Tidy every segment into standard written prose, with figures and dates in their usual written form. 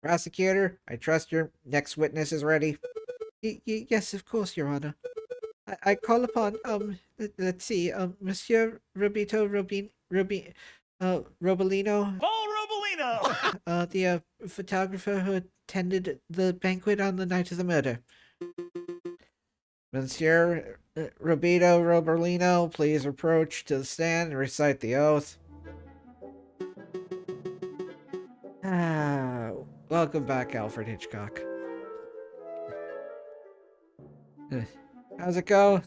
Prosecutor, I trust your next witness is ready. Yes, of course, Your Honor. I call upon, let's see, Monsieur Robolino, Paul Robolino! the photographer who attended the banquet on the night of the murder. Monsieur Robito Roberlino, please approach to the stand and recite the oath. Ah, welcome back, Alfred Hitchcock. How's it go?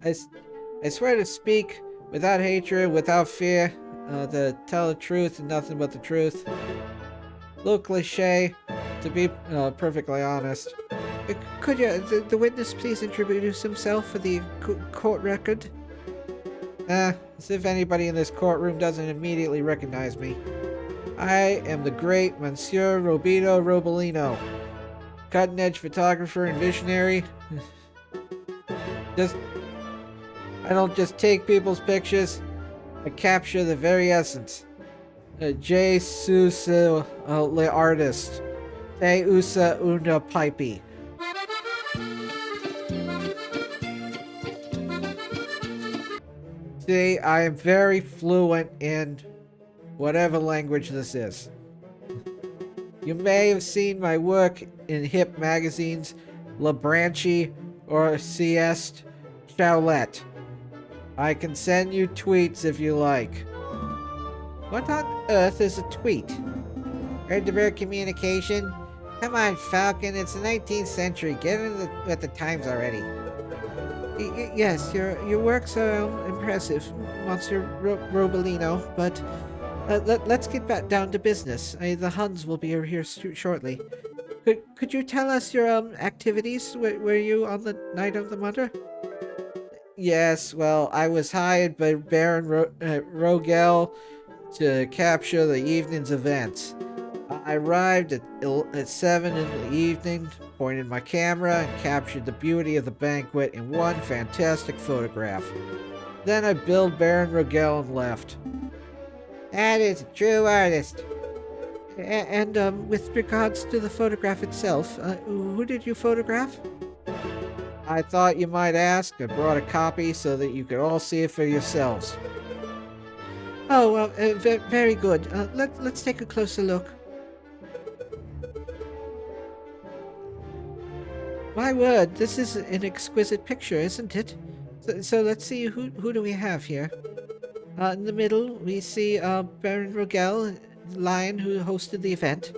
I swear to speak without hatred, without fear, to tell the truth and nothing but the truth. A little cliche, to be perfectly honest. Could the witness please introduce himself for the court record? As if anybody in this courtroom doesn't immediately recognize me. I am the great Monsieur Robito Robolino, cutting-edge photographer and visionary. I don't just take people's pictures, I capture the very essence. Jesus le artist. Te usa una pipe. See, I am very fluent in whatever language this is. You may have seen my work in hip magazines, La Branche or Sieste Chowlette. I can send you tweets if you like. What on earth is a tweet? Heard-to-bird communication? Come on, Falcon, it's the 19th century. Get with the times already. Yes, your works are impressive, Monsieur Robolino, but let's get back down to business. The Huns will be here shortly. Could you tell us your activities? Were you on the night of the murder? Yes, well, I was hired by Baron Rogel to capture the evening's events. I arrived at 7 in the evening, pointed my camera, and captured the beauty of the banquet in one fantastic photograph. Then I billed Baron Rogel and left. That is a true artist. And with regards to the photograph itself, who did you photograph? I thought you might ask. I brought a copy so that you could all see it for yourselves. Oh, well, very good. Let's take a closer look. My word, this is an exquisite picture, isn't it? So let's see, who do we have here? In the middle, we see Baron Rogel, the lion who hosted the event.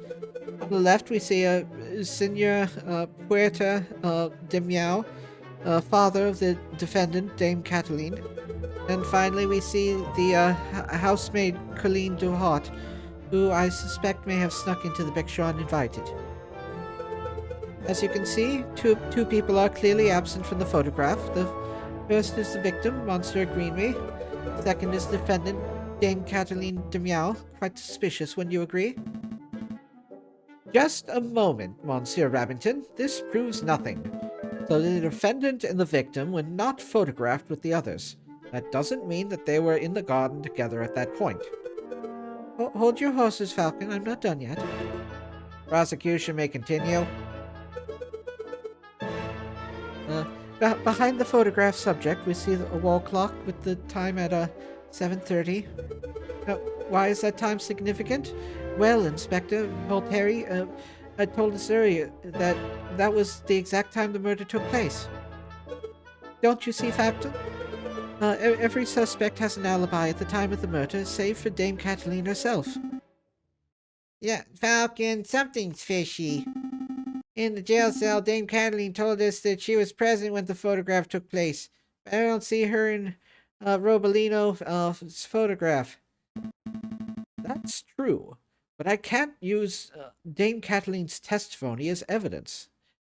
On the left, we see Senor Puerta de Miao, father of the defendant, Dame Cataline. And finally, we see the housemaid, Colleen Duhart, who I suspect may have snuck into the picture uninvited. As you can see, two people are clearly absent from the photograph. The first is the victim, Monsieur Greenway. The second is the defendant, Dame Cataline de Miao. Quite suspicious, wouldn't you agree? Just a moment, Monsieur Rabington. This proves nothing. So the defendant and the victim were not photographed with the others. That doesn't mean that they were in the garden together at that point. Hold your horses, Falcon. I'm not done yet. Prosecution may continue. Behind the photograph subject, we see a wall clock with the time at 7:30. Why is that time significant? Well, Inspector Voltaire told us earlier that that was the exact time the murder took place. Don't you see, Falcon? Every suspect has an alibi at the time of the murder, save for Dame Cataline herself. Yeah, Falcon, something's fishy. In the jail cell, Dame Cataline told us that she was present when the photograph took place. But I don't see her in Robolino's photograph. That's true, but I can't use Dame Cataline's testimony as evidence.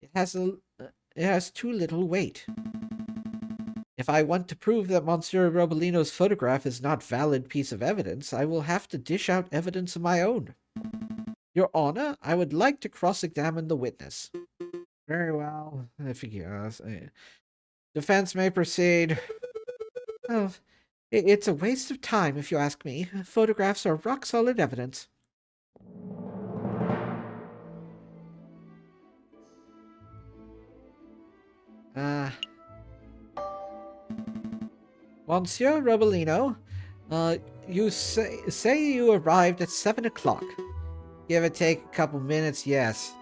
It has too little weight. If I want to prove that Monsieur Robolino's photograph is not valid piece of evidence, I will have to dish out evidence of my own. Your Honor, I would like to cross-examine the witness. Very well, if you guess. Defense may proceed. Oh, it's a waste of time, if you ask me. Photographs are rock-solid evidence. Uh, Monsieur Robolino, you say you arrived at 7 o'clock. Give or take a couple minutes, yes.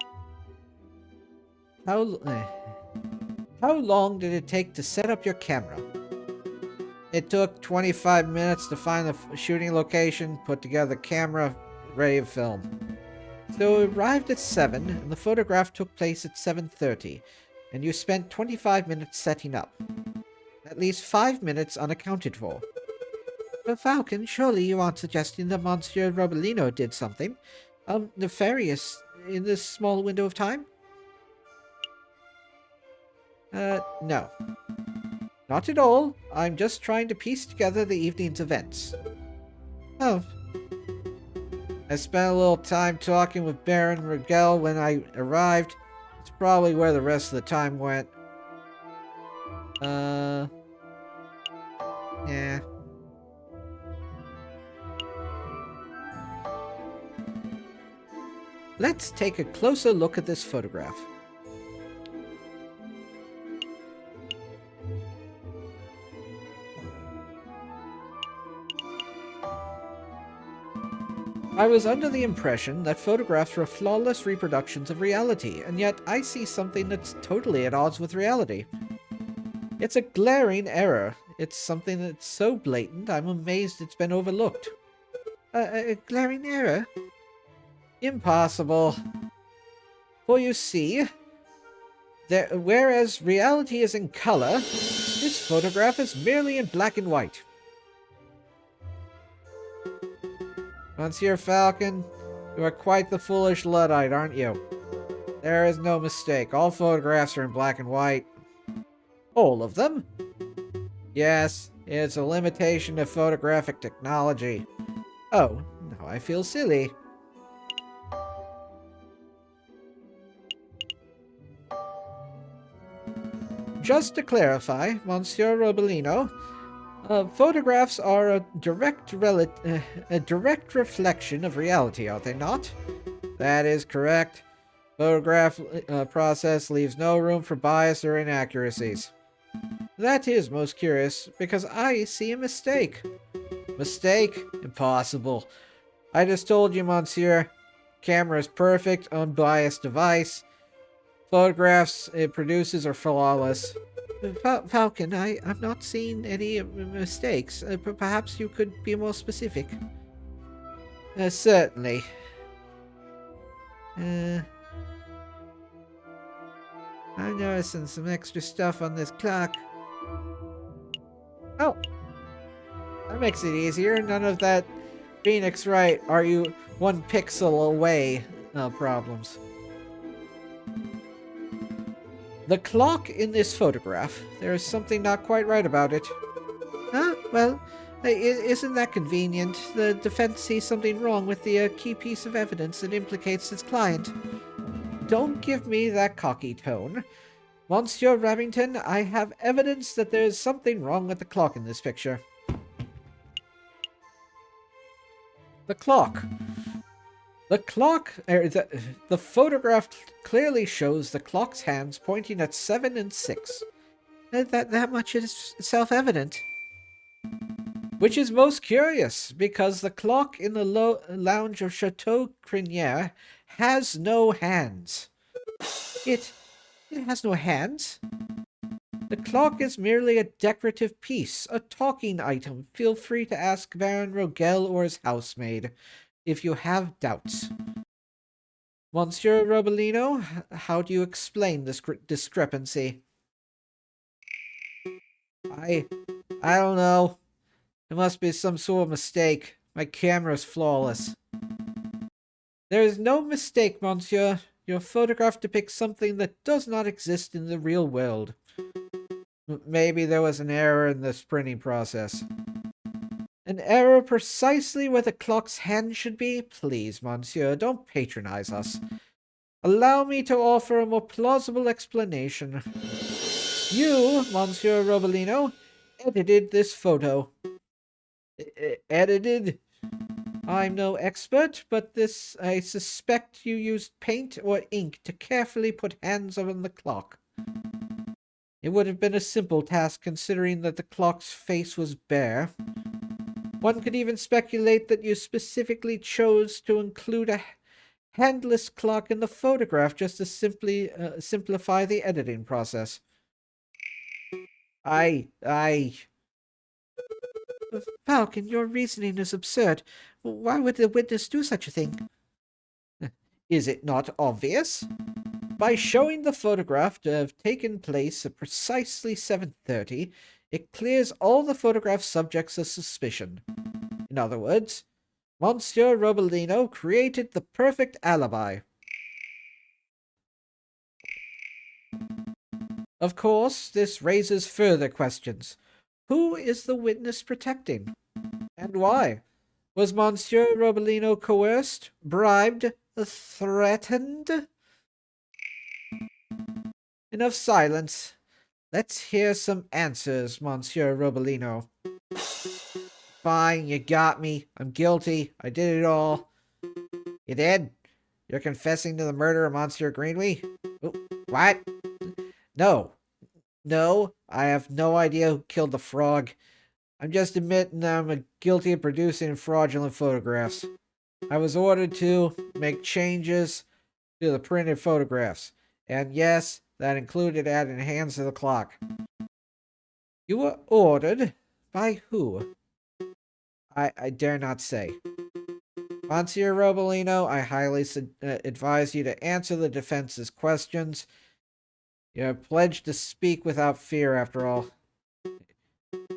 How long did it take to set up your camera? It took 25 minutes to find the shooting location, put together the camera, ready to film. So you arrived at 7, and the photograph took place at 7:30, and you spent 25 minutes setting up. At least 5 minutes unaccounted for. But Falcon, surely you aren't suggesting that Monsieur Robolino did something, nefarious in this small window of time? No. Not at all. I'm just trying to piece together the evening's events. Oh. I spent a little time talking with Baron Rigel when I arrived. It's probably where the rest of the time went. Yeah. Let's take a closer look at this photograph. I was under the impression that photographs were flawless reproductions of reality, and yet I see something that's totally at odds with reality. It's a glaring error. It's something that's so blatant, I'm amazed it's been overlooked. A glaring error? Impossible. For you see, whereas reality is in color, this photograph is merely in black and white. Monsieur Falcon, you are quite the foolish Luddite, aren't you? There is no mistake. All photographs are in black and white. All of them? Yes, it's a limitation of photographic technology. Oh, now I feel silly. Just to clarify, Monsieur Robolino, photographs are a direct reflection of reality, are they not? That is correct. Photograph process leaves no room for bias or inaccuracies. That is most curious, because I see a mistake. Mistake? Impossible. I just told you, Monsieur. Camera is perfect, unbiased device. Photographs it produces are flawless. Falcon, I'm not seeing any mistakes. Perhaps you could be more specific. Certainly. I'm noticing some extra stuff on this clock. Oh, that makes it easier. None of that Phoenix Wright, are you 1 pixel away problems. The clock in this photograph, there is something not quite right about it. Huh? Well, isn't that convenient? The defense sees something wrong with the key piece of evidence that implicates its client. Don't give me that cocky tone. Monsieur Remington, I have evidence that there is something wrong with the clock in this picture. The clock. The photograph clearly shows the clock's hands pointing at 7 and 6. That much is self-evident. Which is most curious, because the clock in the lounge of Chateau Crinière has no hands. It has no hands. The clock is merely a decorative piece, a talking item. Feel free to ask Baron Rogel or his housemaid if you have doubts. Monsieur Robolino, how do you explain this discrepancy? I don't know. It must be some sort of mistake. My camera's flawless. There is no mistake, monsieur. Your photograph depicts something that does not exist in the real world. Maybe there was an error in the printing process. An error precisely where the clock's hand should be? Please, monsieur, don't patronize us. Allow me to offer a more plausible explanation. You, Monsieur Robolino, edited this photo. Edited? I'm no expert, but I suspect you used paint or ink to carefully put hands on the clock. It would have been a simple task considering that the clock's face was bare. One could even speculate that you specifically chose to include a handless clock in the photograph just to simply simplify the editing process. I. Falcon, your reasoning is absurd. Why would the witness do such a thing? Is it not obvious? By showing the photograph to have taken place at precisely 7:30, it clears all the photograph subjects of suspicion. In other words, Monsieur Robolino created the perfect alibi. Of course, this raises further questions. Who is the witness protecting? And why? Was Monsieur Robolino coerced, bribed, threatened? Enough silence. Let's hear some answers, Monsieur Robolino. Fine, you got me. I'm guilty. I did it all. You did? You're confessing to the murder of Monsieur Greenway? What? No. No, I have no idea who killed the frog. I'm just admitting I'm guilty of producing fraudulent photographs. I was ordered to make changes to the printed photographs. And yes, that included adding hands to the clock. You were ordered? By who? I dare not say. Monsieur Robolino, I highly advise you to answer the defense's questions. You have pledged to speak without fear, after all.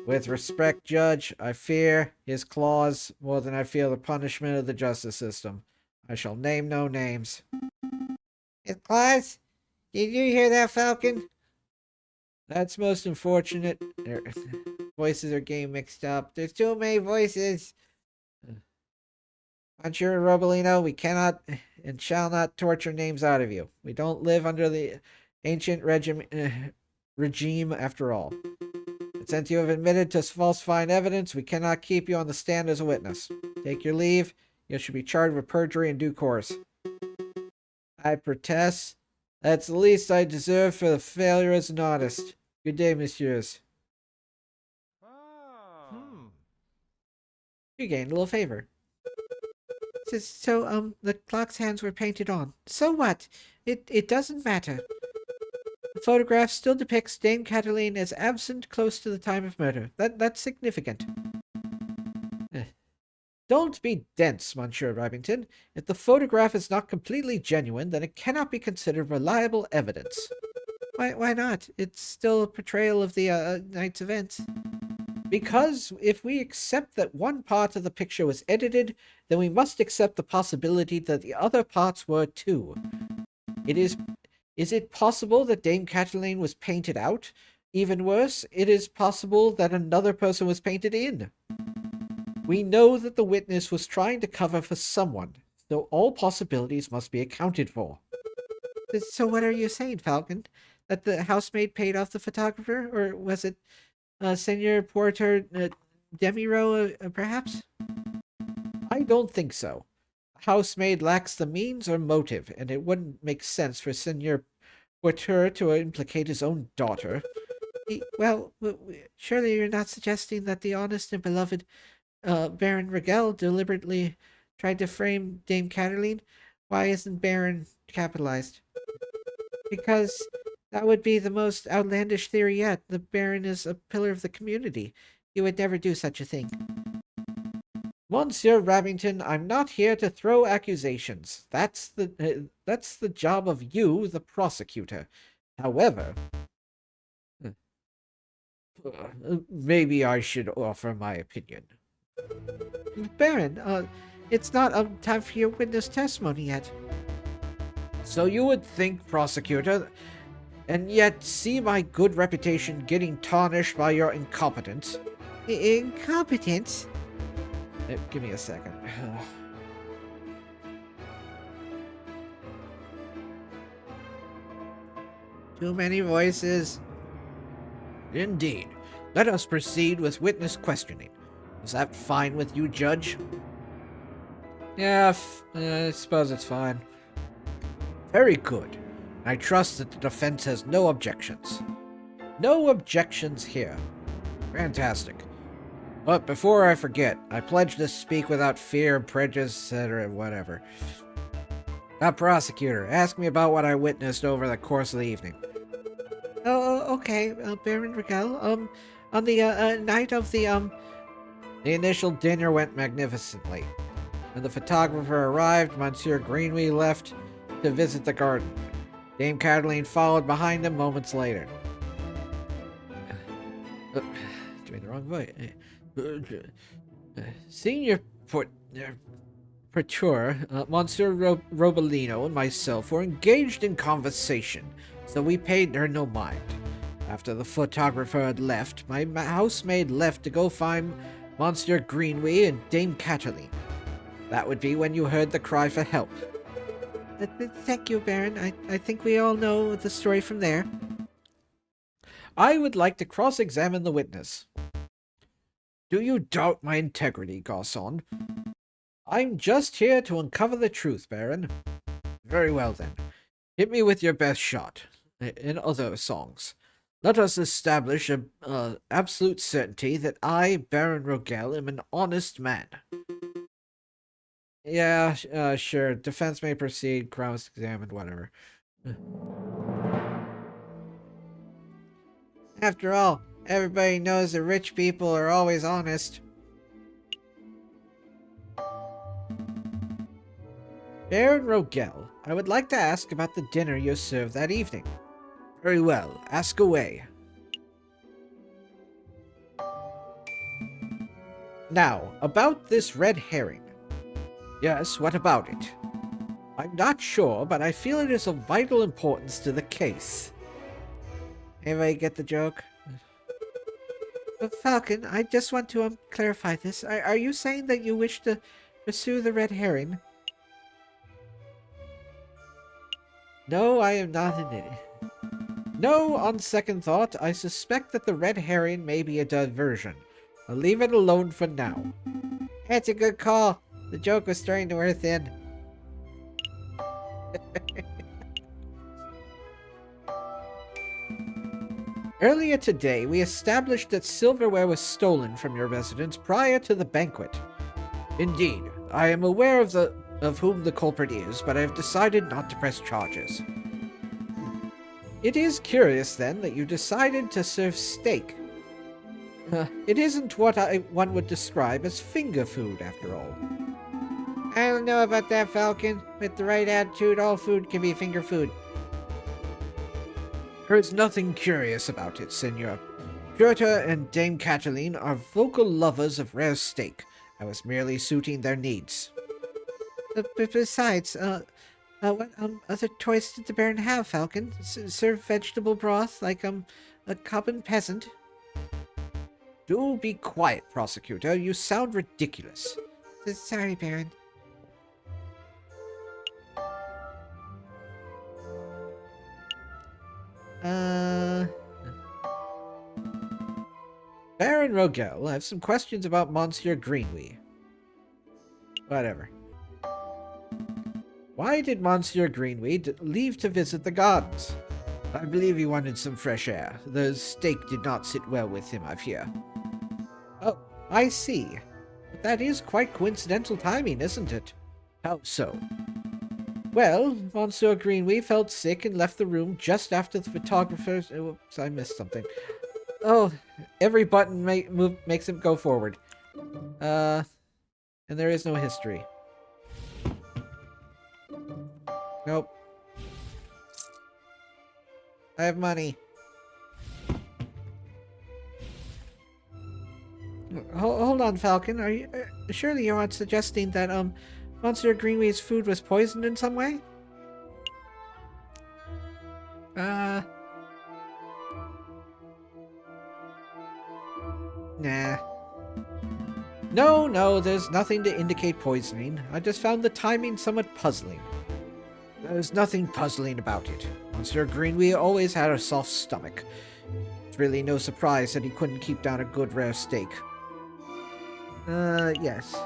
With respect, Judge, I fear his claws more than I fear the punishment of the justice system. I shall name no names. His claws? Did you hear that, Falcon? That's most unfortunate. Their voices are getting mixed up. There's too many voices. Monsieur Robolino, we cannot and shall not torture names out of you. We don't live under the ancient regime after all. But since you have admitted to falsifying evidence, we cannot keep you on the stand as a witness. Take your leave. You should be charged with perjury in due course. I protest. That's the least I deserve for the failure as an artist. Good day, messieurs. You gained a little favor. So, the clock's hands were painted on. So what? It doesn't matter. The photograph still depicts Dame Cataline as absent close to the time of murder. That's significant. Don't be dense, Monsieur Remington. If the photograph is not completely genuine, then it cannot be considered reliable evidence. Why not? It's still a portrayal of the night's events. Because if we accept that one part of the picture was edited, then we must accept the possibility that the other parts were too. Is it possible that Dame Cataline was painted out? Even worse, it is possible that another person was painted in. We know that the witness was trying to cover for someone, so all possibilities must be accounted for. So what are you saying, Falcon? That the housemaid paid off the photographer? Or was it Senor Porter Demiro, perhaps? I don't think so. The housemaid lacks the means or motive, and it wouldn't make sense for Senor Porter to implicate his own daughter. Well, surely you're not suggesting that the honest and beloved Baron Regel deliberately tried to frame Dame Cataline? Why isn't Baron capitalized? Because that would be the most outlandish theory yet. The Baron is a pillar of the community. He would never do such a thing. Monsieur Remington, I'm not here to throw accusations. That's the job of you, the prosecutor. However, maybe I should offer my opinion. Baron, it's not time for your witness testimony yet. So you would think, prosecutor, and yet see my good reputation getting tarnished by your incompetence. Incompetence? Give me a second. Too many voices. Indeed. Let us proceed with witness questioning. Is that fine with you, Judge? Yeah, I suppose it's fine. Very good. I trust that the defense has no objections. No objections here. Fantastic. But before I forget, I pledge to speak without fear, prejudice, etc., whatever. Now, prosecutor, ask me about what I witnessed over the course of the evening. Okay, Baron Regel. On the night of the The initial dinner went magnificently. When the photographer arrived, Monsieur Greenway left to visit the garden. Dame Cataline followed behind him moments later. Doing the wrong voice. Senior Porteur, Monsieur Robolino and myself were engaged in conversation, so we paid her no mind. After the photographer had left, my housemaid left to go find Monsieur Greenway and Dame Cataline. That would be when you heard the cry for help. Thank you, Baron. I think we all know the story from there. I would like to cross-examine the witness. Do you doubt my integrity, garçon? I'm just here to uncover the truth, Baron. Very well, then. Hit me with your best shot. In other songs. Let us establish a absolute certainty that I, Baron Rogel, am an honest man. Yeah, sure. Defense may proceed. Cross-examined, whatever. After all, everybody knows that rich people are always honest. Baron Rogel, I would like to ask about the dinner you served that evening. Very well, ask away. Now, about this red herring. Yes, what about it? I'm not sure, but I feel it is of vital importance to the case. Anybody get the joke? Falcon, I just want to clarify this. Are you saying that you wish to pursue the red herring? No, I am not an idiot. No, on second thought, I suspect that the red herring may be a diversion. I'll leave it alone for now. That's a good call. The joke was starting to wear thin. Earlier today, we established that silverware was stolen from your residence prior to the banquet. Indeed, I am aware of whom the culprit is, but I have decided not to press charges. It is curious, then, that you decided to serve steak. It isn't what one would describe as finger food, after all. I don't know about that, Falcon. With the right attitude, all food can be finger food. There is nothing curious about it, Senor. Goethe and Dame Cataline are vocal lovers of rare steak. I was merely suiting their needs. Besides, what other choice did the Baron have, Falcon? Serve vegetable broth like a common peasant? Do be quiet, prosecutor. You sound ridiculous. Sorry, Baron. Baron Rogel, I have some questions about Monsieur Greenway. Whatever. Why did Monsieur Greenway leave to visit the gardens? I believe he wanted some fresh air. The steak did not sit well with him, I fear. Oh, I see. But that is quite coincidental timing, isn't it? How so? Well, Monsieur Greenway felt sick and left the room just after the photographer's... Oops, I missed something. Oh, every button makes him go forward. And there is no history. Nope. I have money. Hold on, Falcon. Are you surely you aren't suggesting that Monsieur Greenway's food was poisoned in some way? Nah. No, there's nothing to indicate poisoning. I just found the timing somewhat puzzling. There's nothing puzzling about it. Monsieur Greenway always had a soft stomach. It's really no surprise that he couldn't keep down a good rare steak. Yes.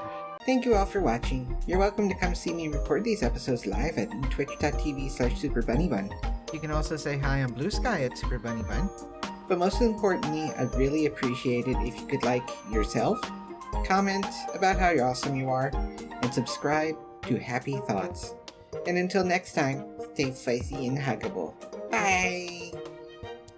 Thank you all for watching. You're welcome to come see me record these episodes live at twitch.tv/SuperBunnyBun. You can also say hi on Blue Sky at SuperBunnyBun. But most importantly, I'd really appreciate it if you could like yourself, comment about how awesome you are, and subscribe to Happy Thoughts. And until next time, stay spicy and huggable. Bye!